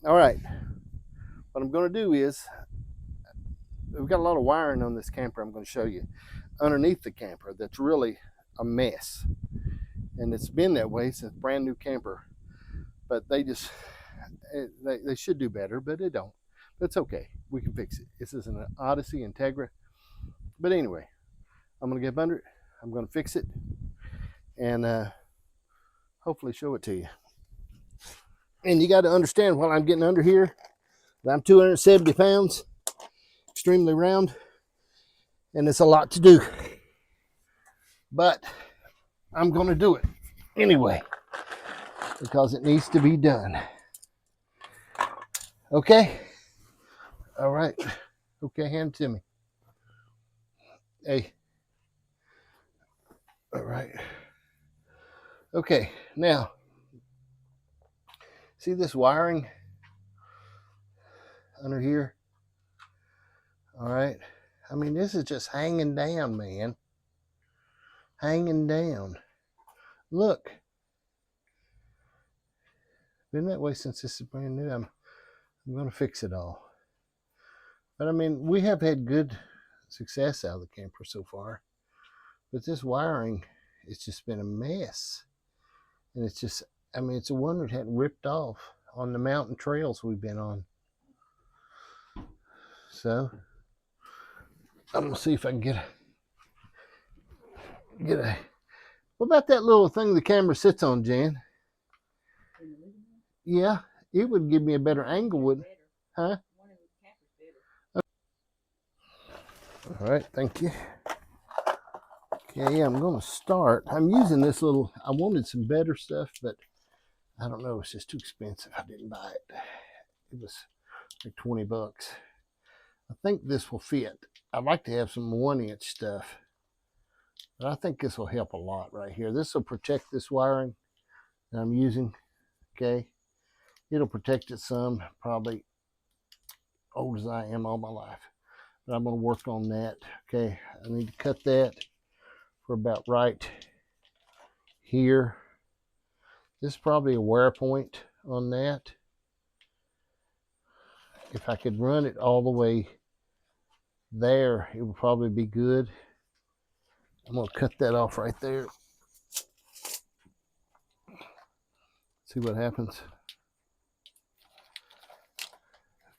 All right. What I'm going to do is, we've got a lot of wiring on this camper. I'm going to show you underneath the camper that's really a mess, and it's been that way since brand new camper. But they should do better, but they don't. But it's okay. We can fix it. This is an Odyssey Integra. But anyway, I'm going to get up under it. I'm going to fix it, and hopefully show it to you. And you got to understand, while I'm getting under here, that I'm 270 pounds, extremely round, and it's a lot to do. But I'm going to do it anyway, because it needs to be done. Okay? All right. Okay, hand it to me. Hey. All right. Okay, now, see this wiring under here? All right. I mean, this is just hanging down, man. Hanging down. Look. Been that way since this is brand new. I'm going to fix it all. But I mean, we have had good success out of the camper so far. But this wiring, it's just been a mess. And it's just, I mean, it's a wonder it hadn't ripped off on the mountain trails we've been on. So, I'm going to see if I can get a, what about that little thing the camera sits on, Jan? Yeah, it would give me a better angle, wouldn't it? Huh? All right, thank you. Okay, I'm going to start. I'm using this little, I wanted some better stuff, but I don't know, it's just too expensive. I didn't buy it. It was like 20 bucks. I think this will fit. I'd like to have some 1-inch stuff, but I think this will help a lot right here. This will protect this wiring that I'm using, okay? It'll protect it some, probably old as I am all my life. But I'm going to work on that, okay? I need to cut that for about right here. This is probably a wear point on that. If I could run it all the way there, it would probably be good. I'm going to cut that off right there. See what happens.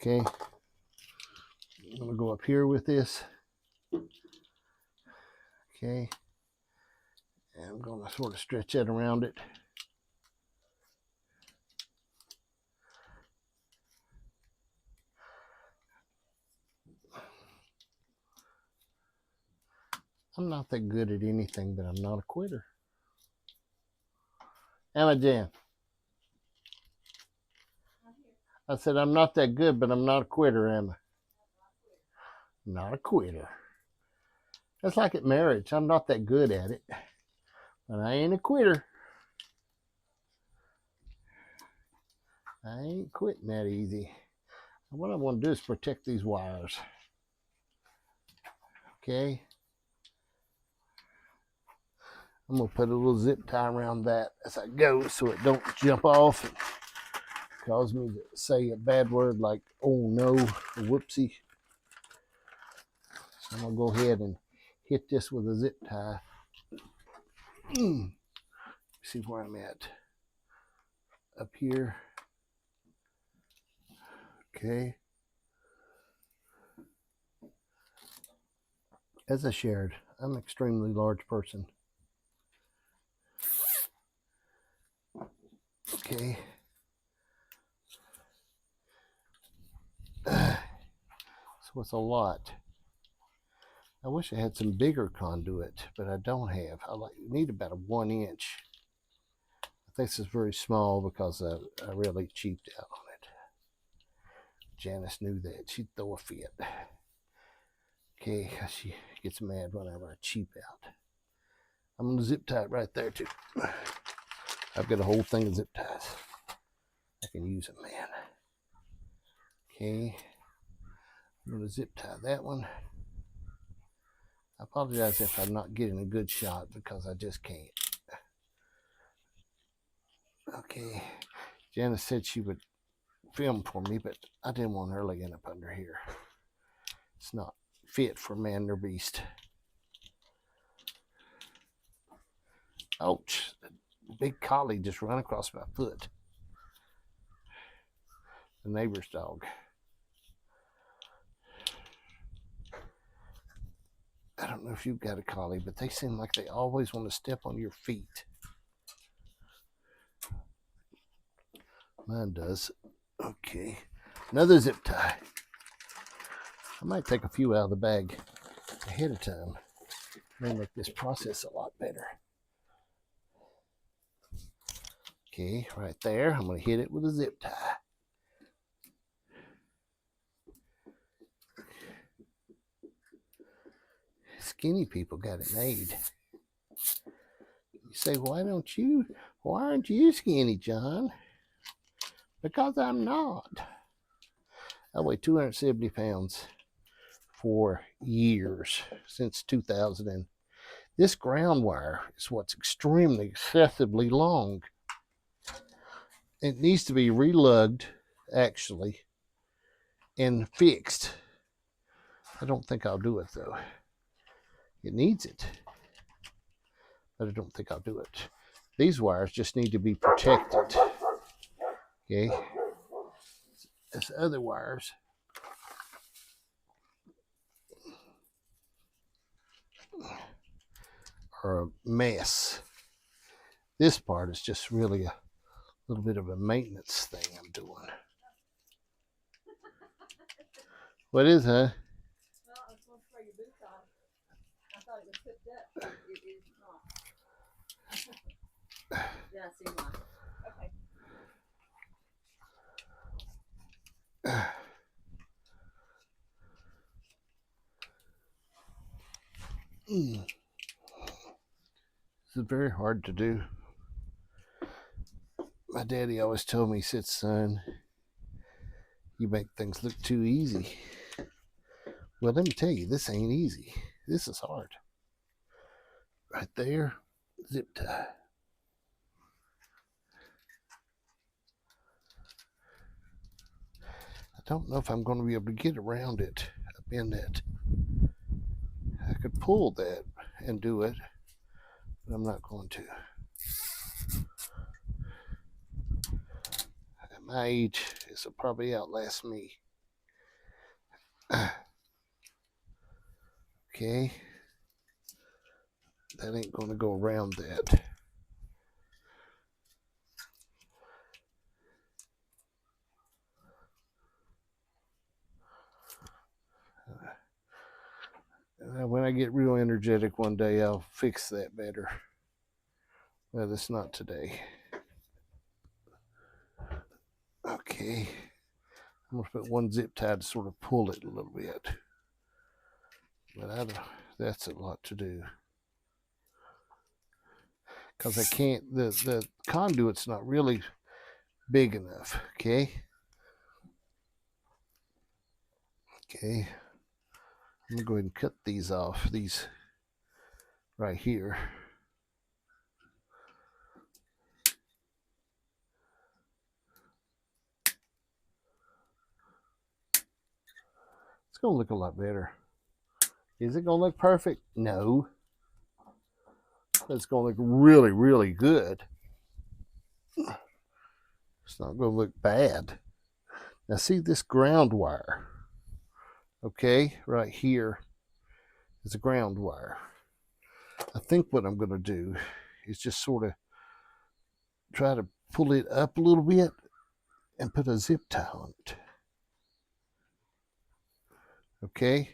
Okay. I'm going to go up here with this. Okay. And I'm going to sort of stretch that around it. I'm not that good at anything, but I'm not a quitter. Am I, Jan? I said I'm not that good, but I'm not a quitter, am I? Not a quitter. That's like at marriage. I'm not that good at it, but I ain't a quitter. I ain't quitting that easy. What I want to do is protect these wires. Okay. I'm going to put a little zip tie around that as I go so it don't jump off and cause me to say a bad word like, oh no, or whoopsie. So I'm going to go ahead and hit this with a zip tie. See where I'm at. Up here. Okay. As I shared, I'm an extremely large person. Okay. So it's a lot. I wish I had some bigger conduit, but I don't have. I need about a 1-inch. I think this is very small because I really cheaped out on it. Janice knew that. She'd throw a fit. Okay, she gets mad whenever I cheap out. I'm going to zip tie it right there too. I've got a whole thing of zip ties. I can use them, man. Okay, I'm going to zip tie that one. I apologize if I'm not getting a good shot because I just can't. Okay, Janice said she would film for me, but I didn't want her laying up under here. It's not fit for man or beast. Ouch, the big collie just ran across my foot. The neighbor's dog. I don't know if you've got a collie, but they seem like they always want to step on your feet. Mine does. Okay, another zip tie. I might take a few out of the bag ahead of time. May make this process a lot better. Okay, right there. I'm going to hit it with a zip tie. Skinny people got it made. You say, why aren't you skinny, John? Because I'm not. I weigh 270 pounds for years, since 2000. And this ground wire is what's extremely excessively long. It needs to be relugged, actually, and fixed. I don't think I'll do it, though. It needs it, but I don't think I'll do it. These wires just need to be protected. Okay. As other wires are a mess. This part is just really a little bit of a maintenance thing I'm doing. What is, huh? Well, I was going to spray your boots on. I thought it was hooked up. It is not. Yeah, I see mine. Okay. This is very hard to do. My daddy always told me, he said, son, you make things look too easy. Well, let me tell you, this ain't easy. This is hard. Right there, zip tie. I don't know if I'm going to be able to get around it up in that. I could pull that and do it, but I'm not going to. At my age, this will probably outlast me. Okay. That ain't going to go around that. When I get real energetic one day, I'll fix that better. But it's not today. Okay. I'm going to put one zip tie to sort of pull it a little bit. But that's a lot to do. Because I can't, the conduit's not really big enough. Okay. Okay. I'm going to go ahead and cut these off. These right here. It's going to look a lot better. Is it going to look perfect? No. But it's going to look really, really good. It's not going to look bad. Now see this ground wire. Okay, right here is a ground wire. I think what I'm going to do is just sort of try to pull it up a little bit and put a zip tie on it. Okay.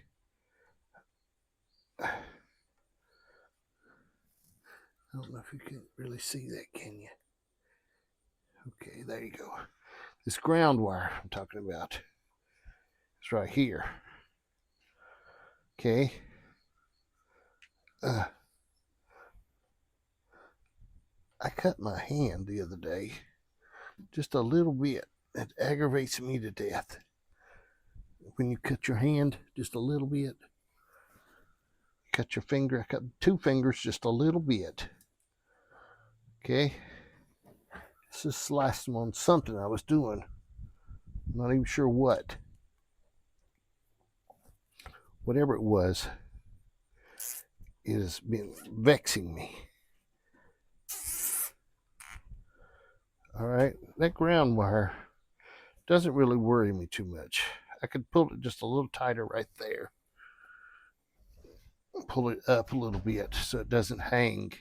I don't know if you can really see that, can you? Okay, there you go. This ground wire I'm talking about is right here. Okay. I cut my hand the other day just a little bit. It aggravates me to death. When you cut your hand just a little bit, cut your finger. I cut 2 fingers just a little bit. Okay. This is sliced them on something I was doing I'm not even sure what. Whatever it was, it has been vexing me. All right, that ground wire doesn't really worry me too much. I could pull it just a little tighter right there. Pull it up a little bit so it doesn't hang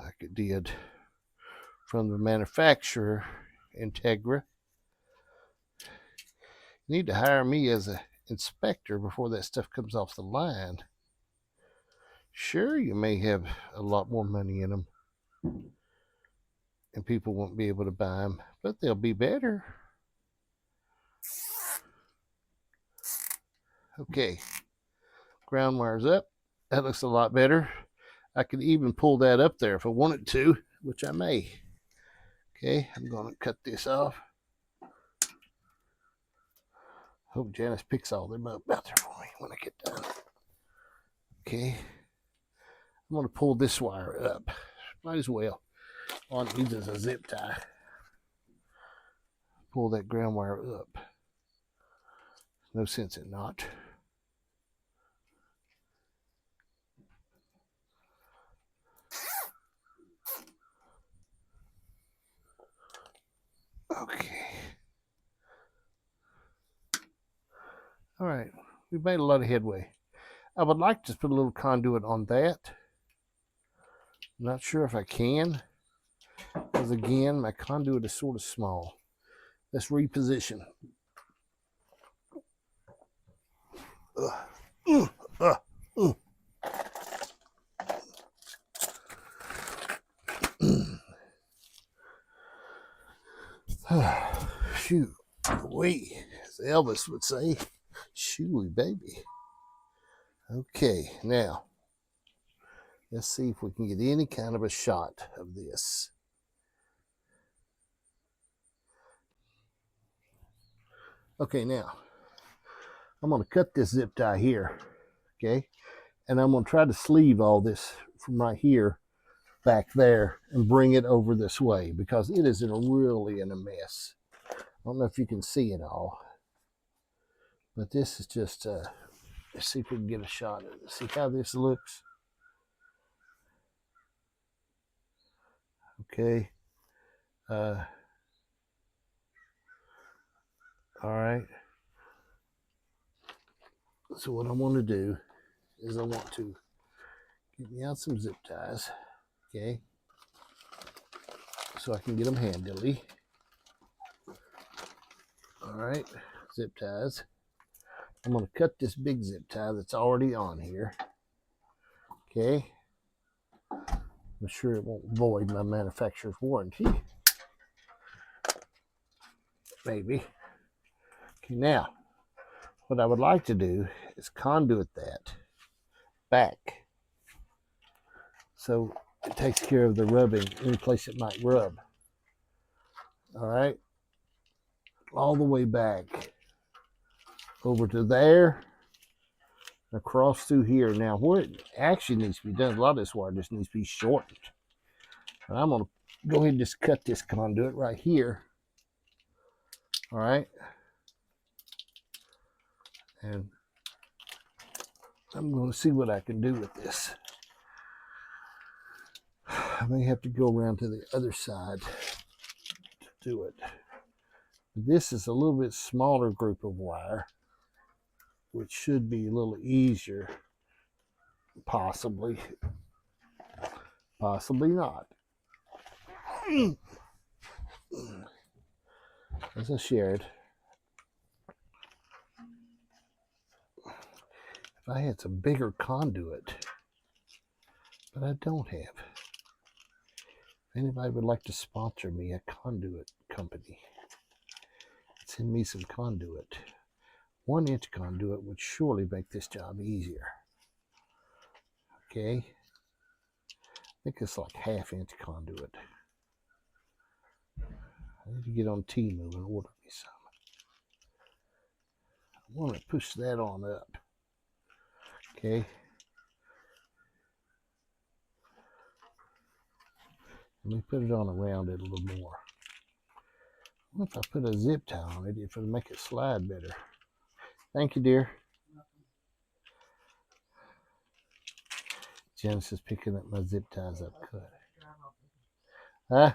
like it did from the manufacturer, Integra. You need to hire me as an inspector before that stuff comes off the line. Sure, you may have a lot more money in them and people won't be able to buy them, but they'll be better. Okay, ground wire's up. That looks a lot better. I could even pull that up there if I wanted to, which I may. Okay, I'm going to cut this off. Hope Janice picks all them up out there for me when I get done. Okay, I'm going to pull this wire up. Might as well. All it needs is a zip tie. Pull that ground wire up. No sense in not. Okay. All right, we've made a lot of headway. I would like to put a little conduit on that. I'm not sure if I can, because again, my conduit is sort of small. Let's reposition. Shoo, wee, as Elvis would say, shooey baby. Okay, now let's see if we can get any kind of a shot of this. Okay, now I'm going to cut this zip tie here, okay, and I'm going to try to sleeve all this from right here back there and bring it over this way because it is really in a mess. I don't know if you can see it all, but this is just let's see if we can get a shot of it. See how this looks. Okay. All right. So what I want to do is I want to get me out some zip ties, okay, so I can get them handily. All right, zip ties. I'm going to cut this big zip tie that's already on here, okay. I'm sure it won't void my manufacturer's warranty. Maybe. Okay, now, what I would like to do is conduit that back so it takes care of the rubbing any place it might rub. All right, all the way back over to there, across through here. Now, where it actually needs to be done, a lot of this wire just needs to be shortened. And I'm going to go ahead and just cut this conduit right here. All right. And I'm going to see what I can do with this. I may have to go around to the other side to do it. This is a little bit smaller group of wire, which should be a little easier. Possibly. Possibly not. As I shared, if I had some bigger conduit, but I don't have. If anybody would like to sponsor me, a conduit company, send me some conduit. 1-inch conduit would surely make this job easier. Okay. I think it's like 1/2-inch conduit. I need to get on Temu and order me some. I want to push that on up. Okay. Let me put it on around it a little more. What if I put a zip tie on it, if it'll make it slide better? Thank you, dear. Janice is picking up my zip ties I've cut. Huh?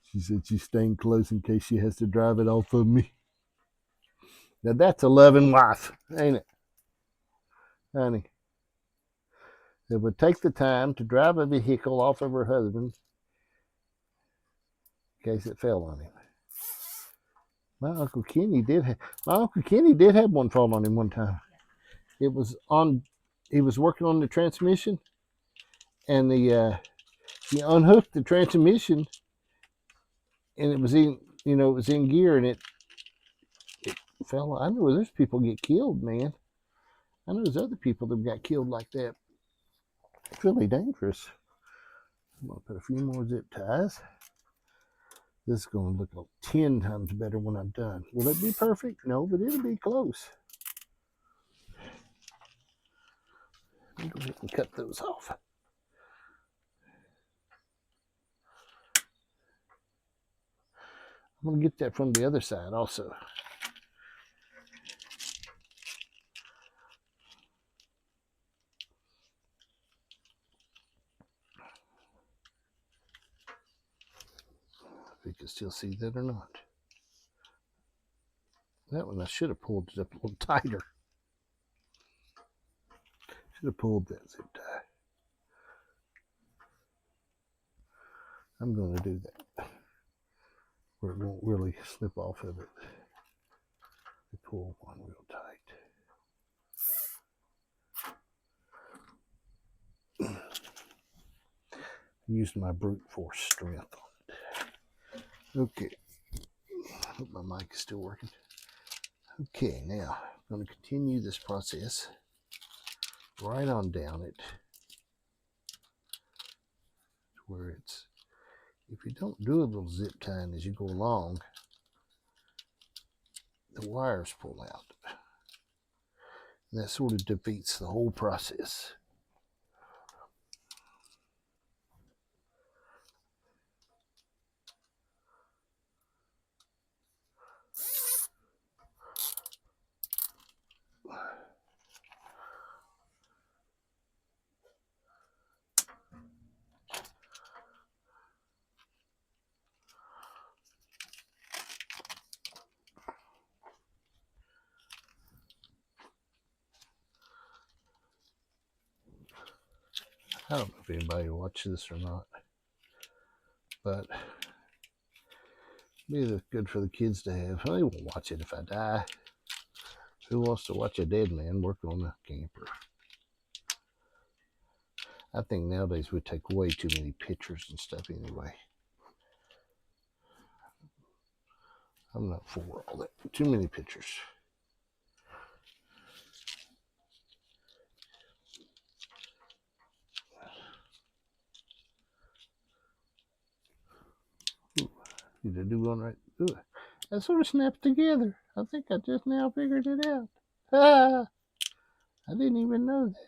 She said she's staying close in case she has to drive it off of me. Now that's a loving wife, ain't it, honey? That would take the time to drive a vehicle off of her husband in case it fell on him. My Uncle Kenny did have one fall on him one time. It was on. He was working on the transmission, and he unhooked the transmission, and it was in gear, and it fell. I know there's people get killed, man. I know there's other people that got killed like that. It's really dangerous. I'm gonna put a few more zip ties. This is gonna look 10 times better when I'm done. Will it be perfect? No, but it'll be close. Let me go ahead and cut those off. I'm gonna get that from the other side also. If you can still see that or not. That one I should have pulled it up a little tighter. Should have pulled that zip tie. I'm going to do that where it won't really slip off of it. You pull one real tight. Use my brute force strength on it. Okay. I hope my mic is still working. Okay, now I'm going to continue this process right on down it to where it's, if you don't do a little zip tying as you go along, the wires pull out. And that sort of defeats the whole process. I don't know if anybody will watch this or not, but maybe it's good for the kids to have. They won't watch it if I die. Who wants to watch a dead man work on a camper? I think nowadays we take way too many pictures and stuff anyway. I'm not for all that. Too many pictures. Ooh, need to do one right. Ooh, that sort of snapped together. I think I just now figured it out. Ah, I didn't even know that.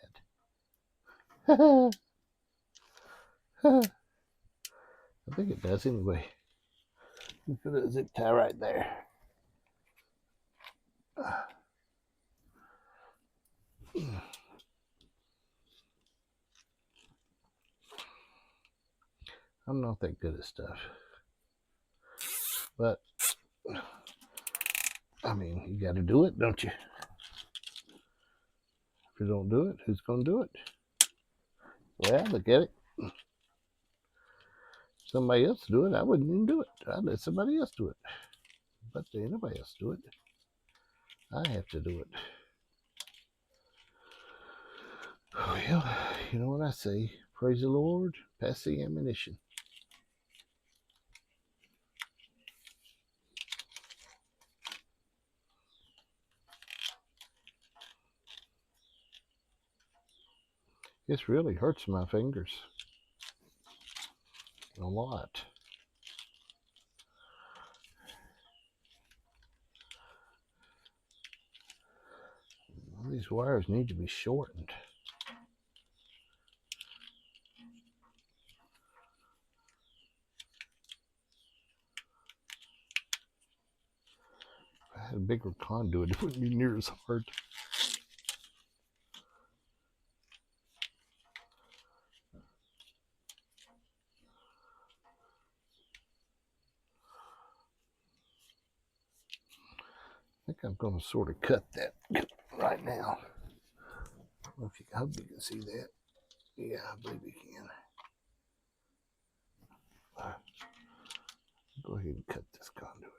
I think it does anyway. Put a zip tie right there. I'm not that good at stuff. But, I mean, you got to do it, don't you? If you don't do it, who's going to do it? Well, look at it. Somebody else do it, I wouldn't even do it. I'd let somebody else do it. But anybody else do it. I have to do it. Well, you know what I say. Praise the Lord. Pass the ammunition. This really hurts my fingers. A lot. These wires need to be shortened. bigger conduit, it wouldn't be near as hard. I think I'm going to sort of cut that right now. I don't know if I hope you can see that. Yeah, I believe you can. Go ahead and cut this conduit.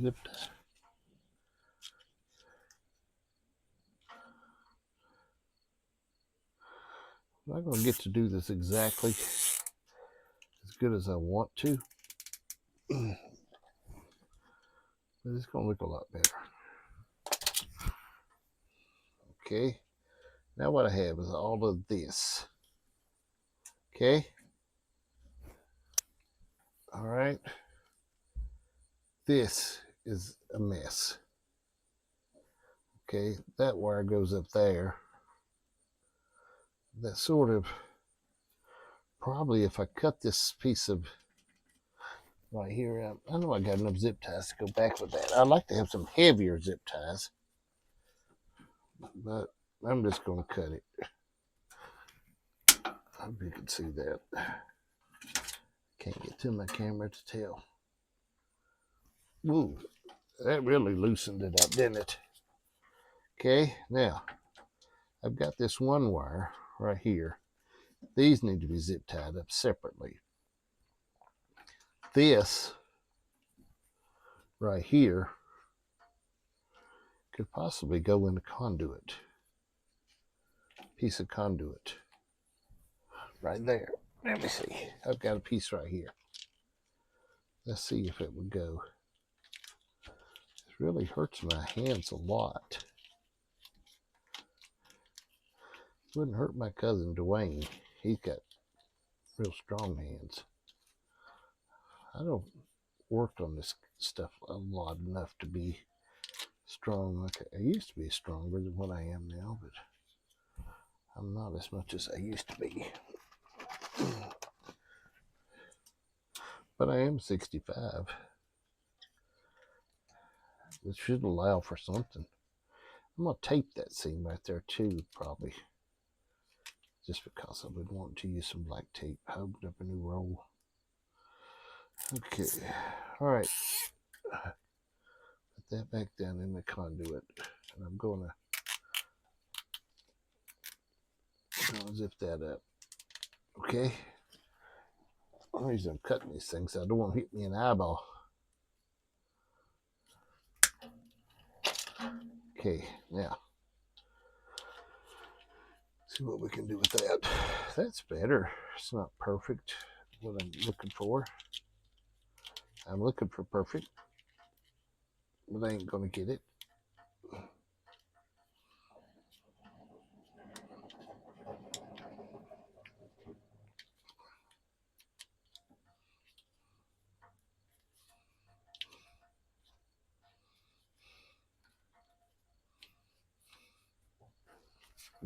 Zip tie. I'm not going to get to do this exactly as good as I want to, but it's going to look a lot better. Okay, now what I have is all of this. Okay, all right, this is a mess. Okay, that wire goes up there. That sort of, probably if I cut this piece of right here out, I know I got enough zip ties to go back with that. I'd like to have some heavier zip ties, but I'm just going to cut it. I hope you can see that. Can't get to my camera to tell. Ooh, that really loosened it up, didn't it? Okay, now I've got this one wire right here. These need to be zip tied up separately. This right here could possibly go in a conduit. Piece of conduit right there. Let me see. I've got a piece right here. Let's see if it would go. It really hurts my hands a lot. It wouldn't hurt my cousin Dwayne. He's got real strong hands. I don't work on this stuff a lot enough to be strong like I used to be, stronger than what I am now, but I'm not as much as I used to be. But I am 65. It should allow for something. I'm going to tape that seam right there too, probably. Just because I would want to use some black tape. I opened up a new roll. Okay. All right. Put that back down in the conduit. And I'm going to zip that up. Okay. The reason I'm cutting these things, I don't want to hit me in the eyeball. Okay, now, see what we can do with that. That's better. It's not perfect, what I'm looking for. I'm looking for perfect, but I ain't gonna get it.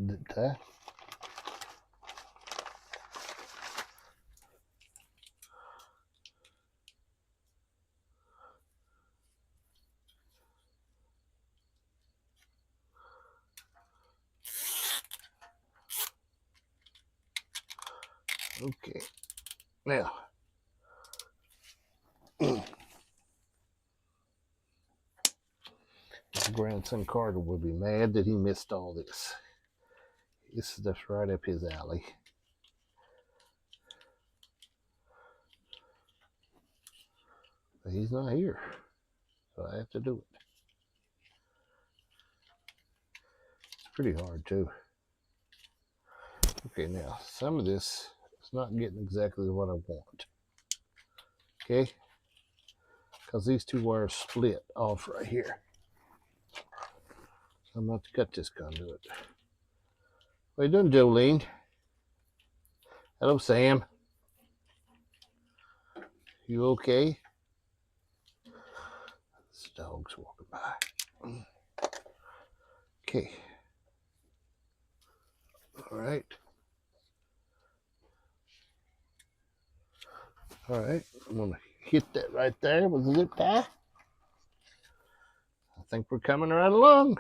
Zip tie. Okay, now, his grandson Carter would be mad that he missed all this. This stuff's right up his alley. But he's not here, so I have to do it. It's pretty hard too. Okay, now, some of this is not getting exactly what I want. Okay? Because these two wires split off right here. So I'm going to cut this conduit. What you doing, Jolene? Hello, Sam. You okay? This dog's walking by. Okay. All right. All right. I'm going to hit that right there with the zip tie. I think we're coming right along.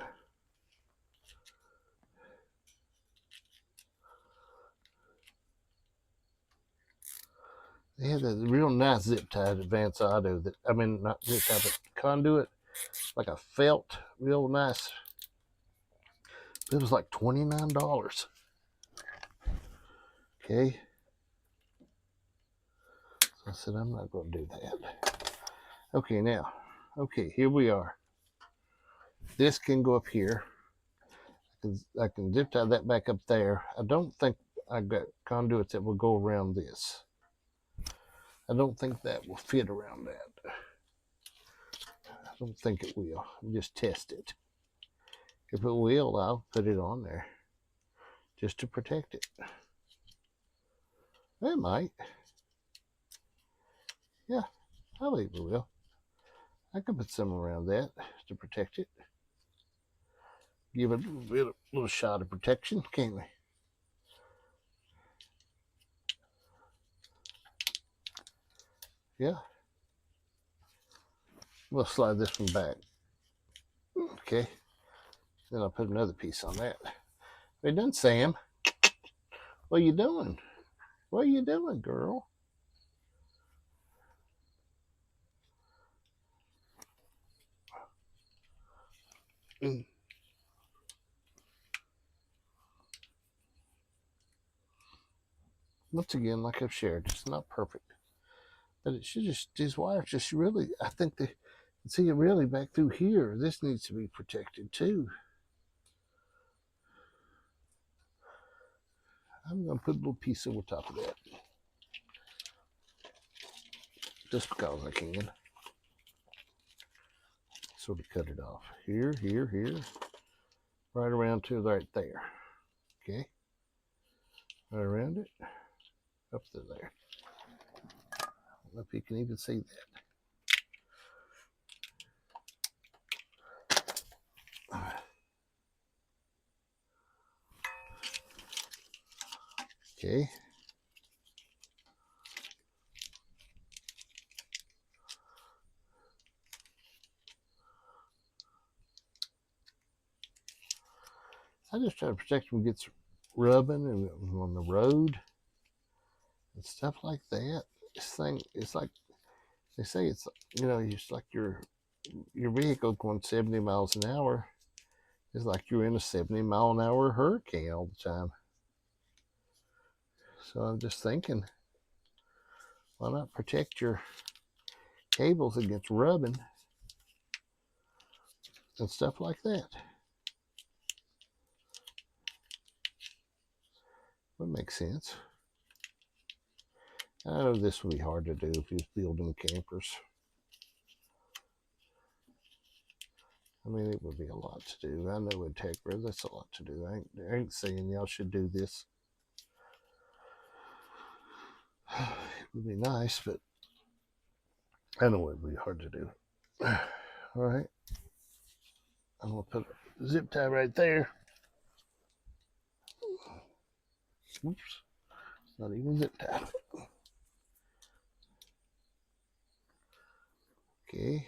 They have that real nice zip tie at Advance Auto. Not zip tie, but conduit. Like a felt, real nice. It was like $29. Okay. So I said, I'm not going to do that. Okay, now. Okay, here we are. This can go up here. I can zip tie that back up there. I don't think I got conduits that will go around this. I don't think that will fit around that. I don't think it will. Just test it. If it will, I'll put it on there just to protect it. It might. Yeah, I believe it will. I could put some around that to protect it. Give it a little shot of protection, can't we? Yeah. We'll slide this one back. Okay. Then I'll put another piece on that. We're done, Sam. What are you doing? What are you doing, girl? Once again, like I've shared, it's not perfect. But it should just, these wires just really, I think they, see it really back through here. This needs to be protected too. I'm going to put a little piece over top of that. Just because I can. Sort of cut it off. Here, here, here. Right around to right there. Okay. Right around it. Up to there. I don't know if you can even see that. Okay. I just try to protect from gets rubbing and on the road and stuff like that. This thing, it's like they say, it's it's like your vehicle going 70 miles an hour. It's like you're in a 70-mile-an-hour hurricane all the time. So I'm just thinking, why not protect your cables against rubbing and stuff like that? Would make sense. I know this would be hard to do if you're building campers. I mean, it would be a lot to do. I know it would take, but that's a lot to do. I ain't saying y'all should do this. It would be nice, but I know it would be hard to do. All right. I'm going to put a zip tie right there. Oops. It's not even zip tie. Okay.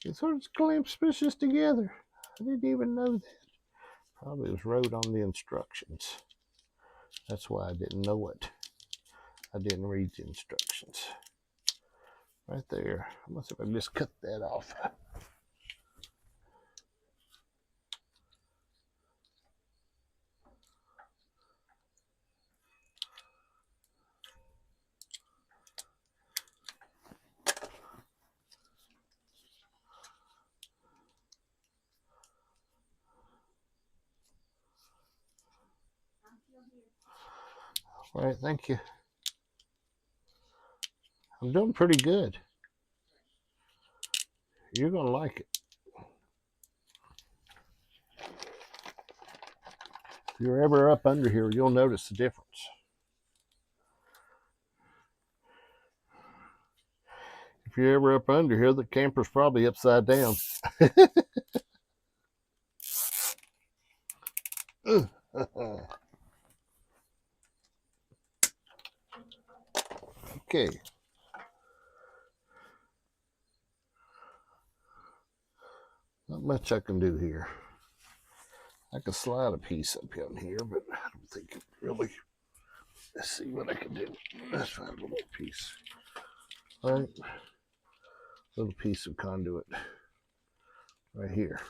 It sort of clamps this together. I didn't even know that. Probably was wrote on the instructions. That's why I didn't know it. I didn't read the instructions. Right there. I must have just cut that off. All right, thank you. I'm doing pretty good. You're going to like it. If you're ever up under here, you'll notice the difference. If you're ever up under here, the camper's probably upside down. Okay. Not much I can do here. I can slide a piece up in here, but I don't think it really. Let's see what I can do. Let's find a little piece. All right. Little piece of conduit right here.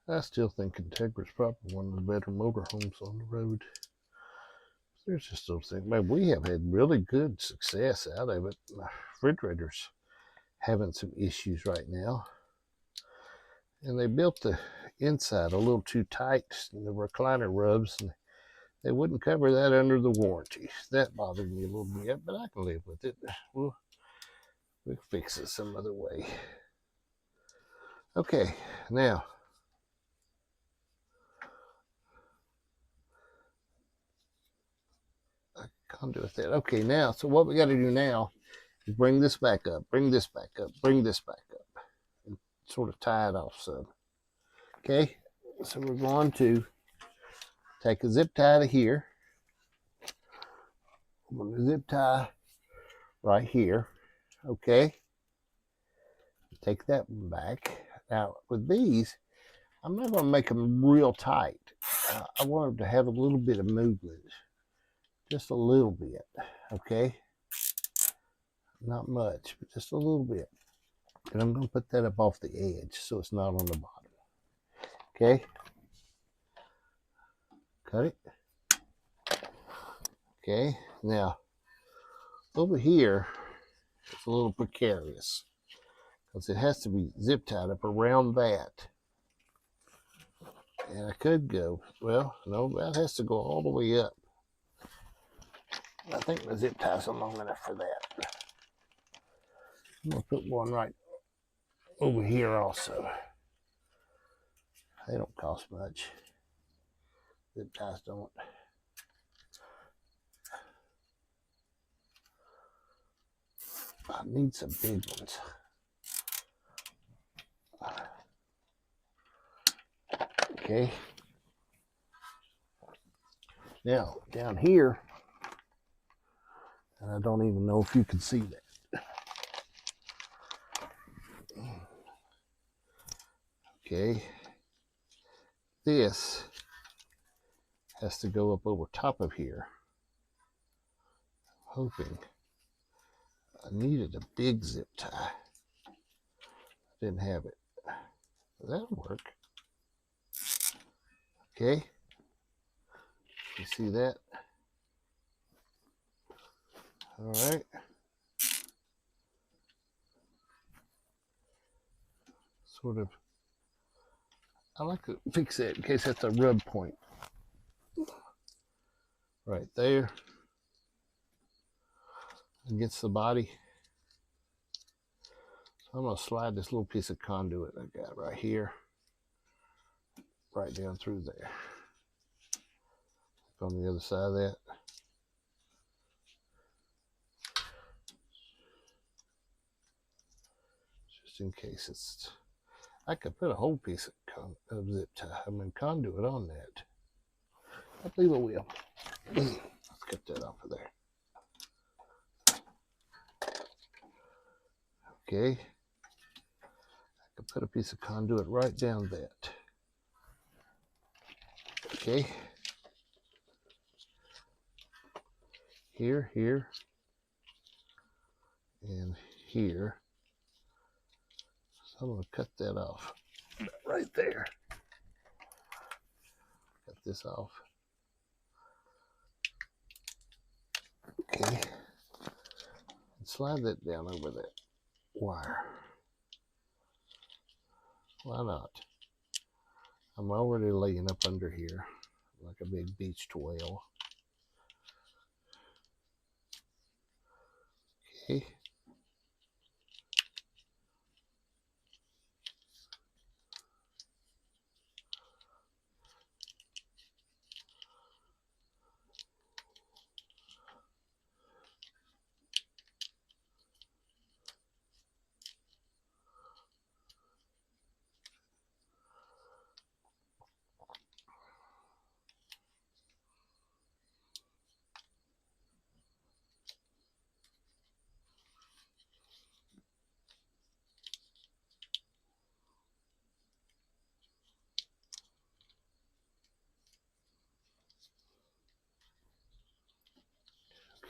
I still think Integra's probably one of the better motorhomes on the road. There's just those things. Man, we have had really good success out of it. My refrigerator's having some issues right now. And they built the inside a little too tight, and the recliner rubs, and they wouldn't cover that under the warranty. That bothered me a little bit, but I can live with it. We'll fix it some other way. Okay, now conduit that. Okay, now, so what we got to do now is bring this back up, bring this back up, bring this back up, and sort of tie it off some. Okay, so we're going to take a zip tie to here. I'm going to zip tie right here. Okay, take that one back. Now, with these, I'm not going to make them real tight. I want them to have a little bit of movement. Just a little bit, okay? Not much, but just a little bit. And I'm going to put that up off the edge so it's not on the bottom. Okay? Cut it. Okay, now, over here, it's a little precarious because it has to be zip tied up around that. And I could go, well, no, that has to go all the way up. I think the zip ties are long enough for that. I'm going to put one right over here also. They don't cost much. Zip ties don't. I need some big ones. Okay. Now, down here, and I don't even know if you can see that. Okay. This has to go up over top of here. I'm hoping. I needed a big zip tie. I didn't have it. That'll work. Okay. You see that? All right. Sort of. I like to fix that in case that's a rub point. Right there. Against the body. So I'm going to slide this little piece of conduit I got right here. Right down through there. On the other side of that. Just in case it's, I could put a whole piece of zip tie, conduit on that. I believe I will. Let's get that off of there. Okay. I can put a piece of conduit right down that. Okay. Here, and here. So I'm going to cut that off right there. Cut this off. Okay. And slide that down over that wire. Why not? I'm already laying up under here like a big beached whale. Okay.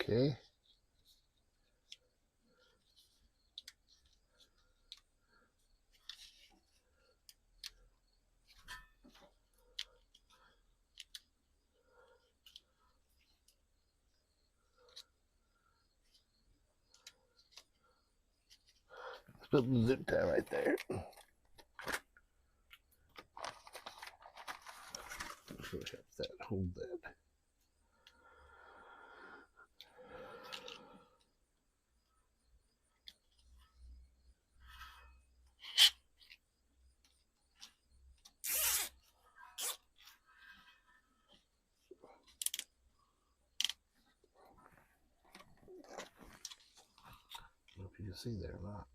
Okay. Let's put the zip tie right there. So it helps that hold that. I don't know if you can see there or not.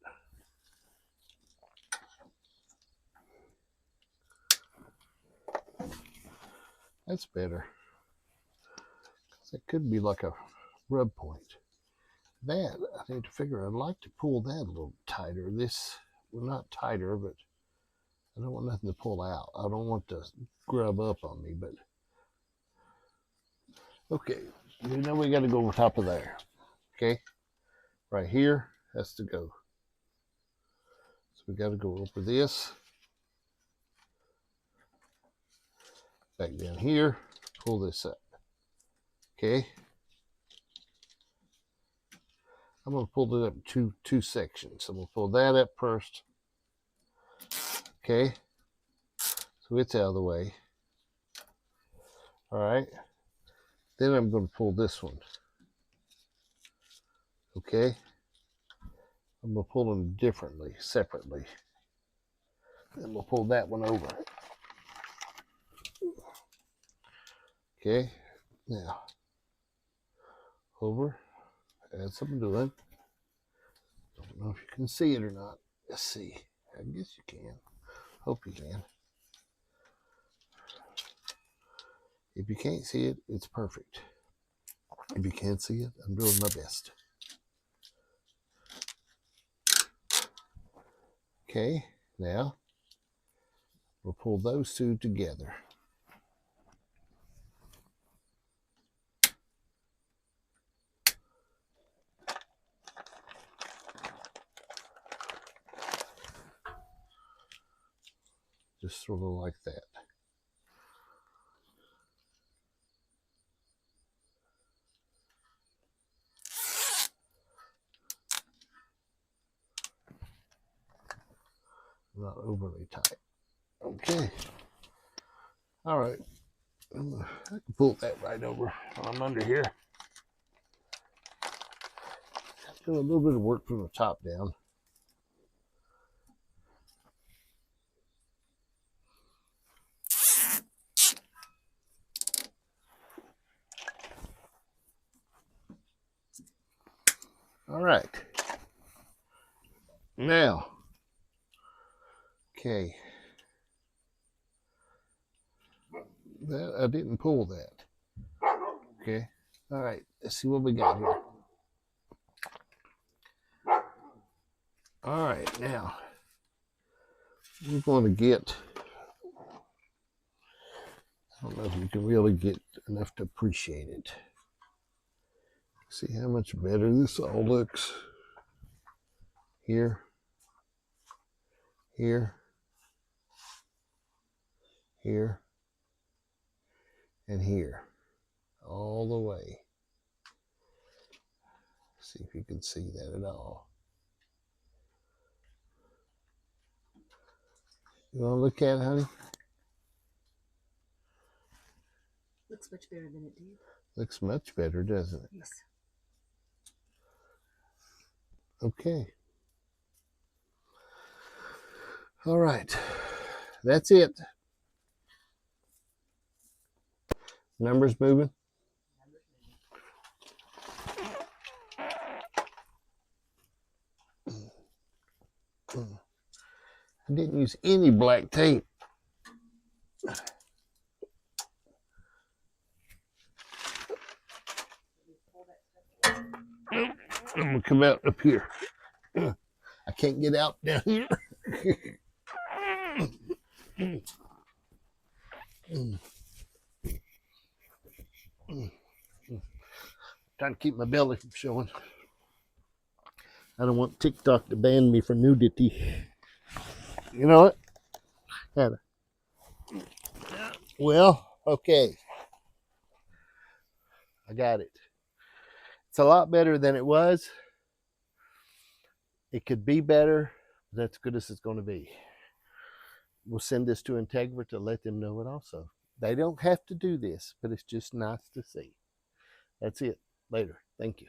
That's better. That could be like a rub point. That, I need to figure, I'd like to pull that a little tighter. This, well, not tighter, but I don't want nothing to pull out. I don't want to grub up on me, but okay. You know we got to go over top of there. Okay? Right here has to go. So we got to go over this. Back down here. Pull this up. Okay? I'm going to pull it up two sections. I'm going to pull that up first. Okay? So it's out of the way. All right? Then I'm going to pull this one. Okay? I'm going to pull them differently, separately. Then we'll pull that one over. Okay? Now, over. As I'm doing. Don't know if you can see it or not. Let's see. I guess you can. Hope you can. If you can't see it, it's perfect. If you can't see it, I'm doing my best. Okay, now we'll pull those two together. Just sort of like that. Not overly tight. Okay. All right. I can pull that right over while I'm under here. Do a little bit of work from the top down. All right. Now, okay. That, I didn't pull that. Okay. All right. Let's see what we got here. All right, now we're going to get, I don't know if you can really get enough to appreciate it. See how much better this all looks. Here, here, here, and here, all the way. See if you can see that at all. You want to look at it, honey? Looks much better than it did. Looks much better, doesn't it? Yes. Okay. All right. That's it. Numbers moving. I didn't use any black tape. I'm gonna come out up here. I can't get out down here. Trying to keep my belly from showing. I don't want TikTok to ban me for nudity. You know what? Gotta. Well, okay. I got it. It's a lot better than it was. It could be better, but that's as good as it's going to be. We'll send this to Integra to let them know it also. They don't have to do this, but it's just nice to see. That's it. Later. Thank you.